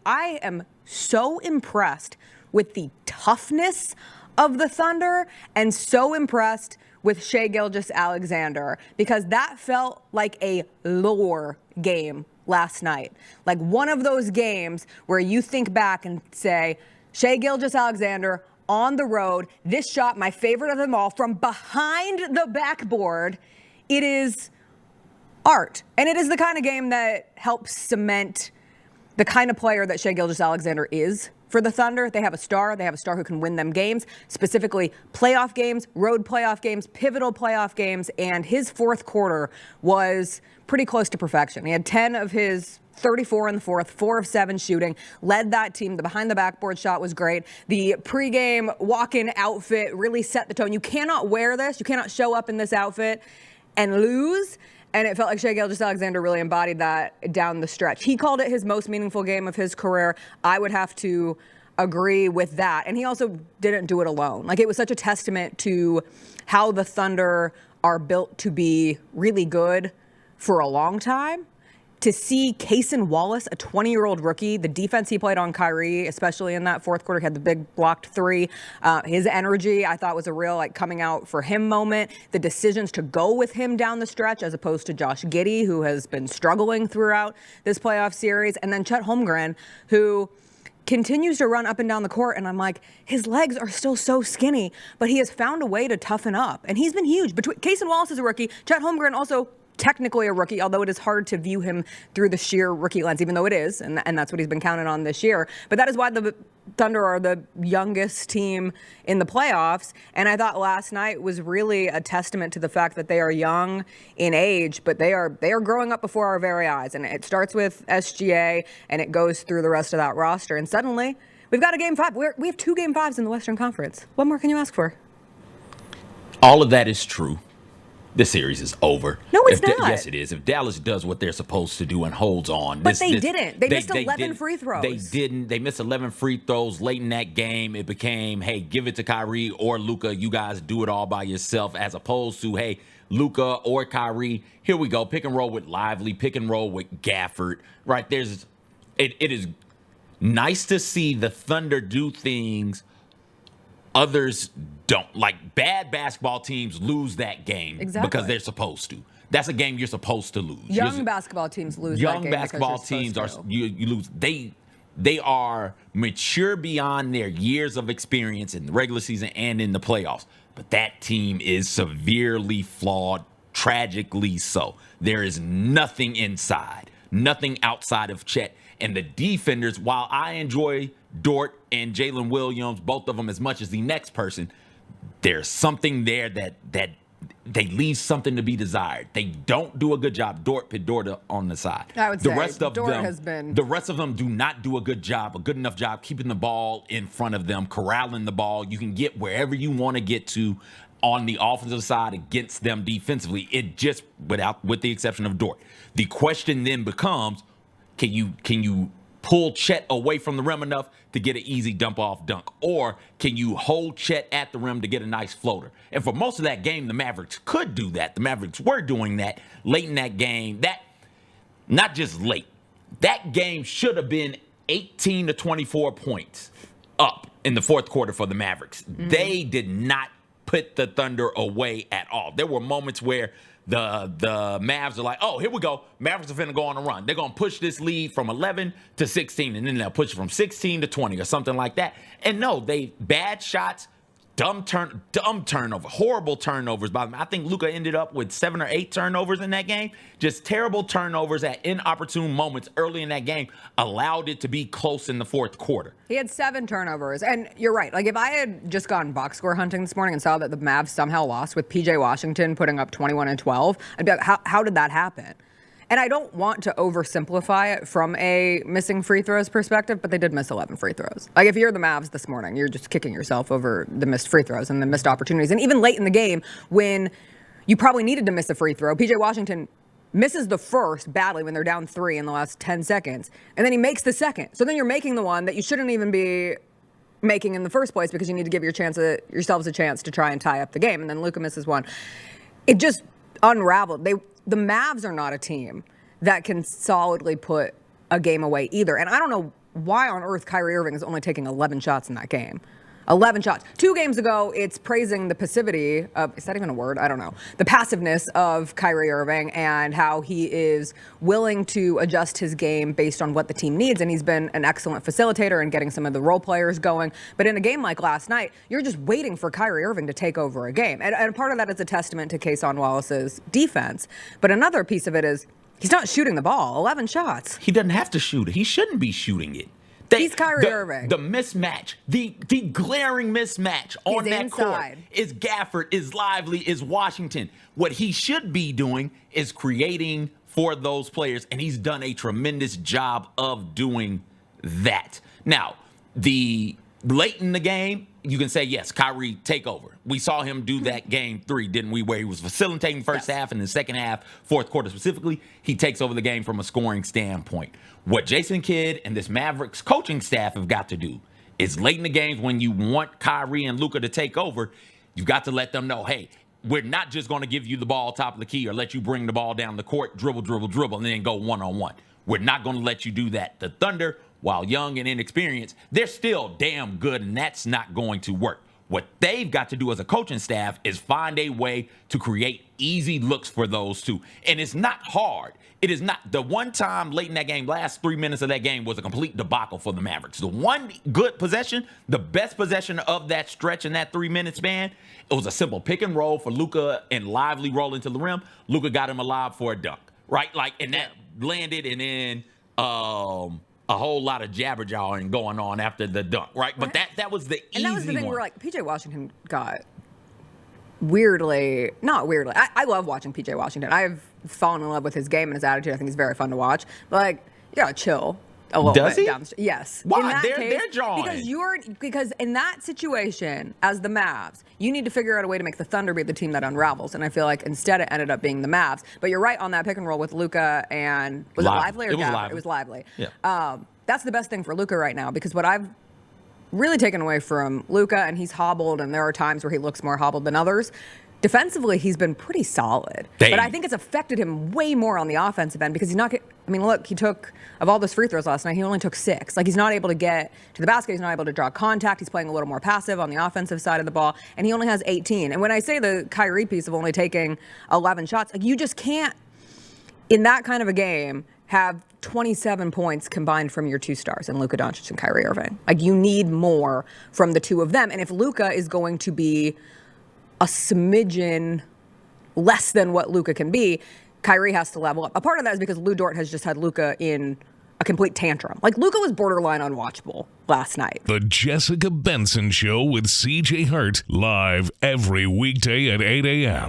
I am so impressed with the toughness of the Thunder and so impressed with Shai Gilgeous-Alexander, because that felt like a lore game last night. Like one of those games where you think back and say, Shai Gilgeous-Alexander on the road, this shot, my favorite of them all, from behind the backboard, it is art. And it is the kind of game that helps cement the kind of player that Shai Gilgeous-Alexander is for the Thunder. They have a star. They have a star who can win them games, specifically playoff games, road playoff games, pivotal playoff games, and his fourth quarter was pretty close to perfection. He had 10 of his 34 in the fourth, 4 of 7 shooting, led that team. The behind the backboard shot was great. The pregame walk-in outfit really set the tone. You cannot wear this. You cannot show up in this outfit and lose. And it felt like Shai Gilgeous-Alexander really embodied that down the stretch. He called it his most meaningful game of his career. I would have to agree with that. And he also didn't do it alone. Like, it was such a testament to how the Thunder are built to be really good for a long time. To see Cason Wallace, a 20-year-old rookie, the defense he played on Kyrie, especially in that fourth quarter, he had the big blocked 3. His energy, I thought, was a real coming out for him moment. The decisions to go with him down the stretch as opposed to Josh Giddey, who has been struggling throughout this playoff series. And then Chet Holmgren, who continues to run up and down the court, and I'm like, his legs are still so skinny, but he has found a way to toughen up. And he's been huge. Cason Wallace is a rookie. Chet Holmgren also technically a rookie, although it is hard to view him through the sheer rookie lens, even though it is, and that's what he's been counted on this year. But that is why the Thunder are the youngest team in the playoffs. And I thought last night was really a testament to the fact that they are young in age, but they are growing up before our very eyes. And it starts with SGA, and it goes through the rest of that roster. And suddenly, we've got a Game 5. We have 2 Game 5s in the Western Conference. What more can you ask for? All of that is true. The series is over. No, it's not. Yes, it is. If Dallas does what they're supposed to do and holds on. But they didn't. They missed 11 free throws. They didn't. They missed 11 free throws late in that game. It became, hey, give it to Kyrie or Luka. You guys do it all by yourself, as opposed to, hey, Luka or Kyrie, here we go. Pick and roll with Lively. Pick and roll with Gafford. Right? It is nice to see the Thunder do things others don't. Like, bad basketball teams lose that game because they're supposed to. That's a game you're supposed to lose. Young basketball teams lose that game. Young basketball teams you lose. They are mature beyond their years of experience in the regular season and in the playoffs. But that team is severely flawed, tragically so. There is nothing inside, nothing outside of Chet. And the defenders, while I enjoy Dort and Jalen Williams, both of them as much as the next person, there's something there that they leave something to be desired. They don't do a good job. Dort on the side. I would say the rest of Dort them, has been. The rest of them do not do a good enough job keeping the ball in front of them, corralling the ball. You can get wherever you want to get to on the offensive side against them defensively. It just, with the exception of Dort. The question then becomes, can you pull Chet away from the rim enough to get an easy dump-off dunk? Or can you hold Chet at the rim to get a nice floater? And for most of that game, the Mavericks could do that. The Mavericks were doing that late in that game. Not just late. That game should have been 18 to 24 points up in the fourth quarter for the Mavericks. Mm-hmm. They did not put the Thunder away at all. There were moments where the Mavs are like, oh, here we go. Mavericks are finna go on a run. They're going to push this lead from 11 to 16, and then they'll push it from 16 to 20 or something like that. And no, bad shots, dumb turnover, horrible turnovers by them. I think Luka ended up with 7 or 8 turnovers in that game. Just terrible turnovers at inopportune moments early in that game allowed it to be close in the fourth quarter. He had 7 turnovers. And you're right. Like, if I had just gone box score hunting this morning and saw that the Mavs somehow lost with PJ Washington putting up 21 and 12, I'd be like, how did that happen? And I don't want to oversimplify it from a missing free throws perspective, but they did miss 11 free throws. Like, if you're the Mavs this morning, you're just kicking yourself over the missed free throws and the missed opportunities. And even late in the game, when you probably needed to miss a free throw, PJ Washington misses the first badly when they're down 3 in the last 10 seconds, and then he makes the second. So then you're making the one that you shouldn't even be making in the first place because you need to give yourselves a chance to try and tie up the game. And then Luka misses one. It just unraveled. The Mavs are not a team that can solidly put a game away either. And I don't know why on earth Kyrie Irving is only taking 11 shots in that game. 11 shots. 2 games ago, it's praising the passivity of, is that even a word? I don't know. The passiveness of Kyrie Irving and how he is willing to adjust his game based on what the team needs. And he's been an excellent facilitator and getting some of the role players going. But in a game like last night, you're just waiting for Kyrie Irving to take over a game. And part of that is a testament to Kason Wallace's defense. But another piece of it is he's not shooting the ball. 11 shots. He doesn't have to shoot it. He shouldn't be shooting it. He's Kyrie Irving. The mismatch, the glaring mismatch on that court is Gafford, is Lively, is Washington. What he should be doing is creating for those players, and he's done a tremendous job of doing that. Now, late in the game, you can say, yes, Kyrie, take over. We saw him do that game 3, didn't we, where he was facilitating first half and the second half, fourth quarter specifically. He takes over the game from a scoring standpoint. What Jason Kidd and this Mavericks coaching staff have got to do is late in the games when you want Kyrie and Luka to take over, you've got to let them know, hey, we're not just going to give you the ball top of the key or let you bring the ball down the court, dribble, and then go one-on-one. We're not going to let you do that. The Thunder, while young and inexperienced, they're still damn good, and that's not going to work. What they've got to do as a coaching staff is find a way to create easy looks for those two. And it's not hard. It is not. The one time late in that game, last 3 minutes of that game was a complete debacle for the Mavericks. The one good possession, the best possession of that stretch in that 3-minute span, it was a simple pick and roll for Luka and Lively rolling to the rim. Luka got him alive for a dunk, right? And that landed, and then a whole lot of jabber-jawing going on after the dunk, right? But that was the easy one. And that was the thing where, P.J. Washington got not weirdly. I love watching P.J. Washington. I've fallen in love with his game and his attitude. I think he's very fun to watch. But, you gotta chill a little Does bit. he? Down the yes. Why? They're drawing. Because in that situation, as the Mavs, you need to figure out a way to make the Thunder be the team that unravels. And I feel like instead it ended up being the Mavs. But you're right on that pick and roll with Luka and was it Lively or Gafford? It was Lively. Yeah. That's the best thing for Luka right now, because what I've really taken away from Luka, and he's hobbled, and there are times where he looks more hobbled than others. Defensively, he's been pretty solid. But I think it's affected him way more on the offensive end because he's not. I mean, look, he took, of all those free throws last night, he only took 6. He's not able to get to the basket. He's not able to draw contact. He's playing a little more passive on the offensive side of the ball, and he only has 18. And when I say the Kyrie piece of only taking 11 shots, you just can't, in that kind of a game, have 27 points combined from your 2 stars in Luka Doncic and Kyrie Irving. You need more from the 2 of them. And if Luka is going to be a smidgen less than what Luka can be, Kyrie has to level up. A part of that is because Lou Dort has just had Luka in a complete tantrum. Luka was borderline unwatchable last night. The Jessica Benson Show with CJ Hart, live every weekday at 8 a.m.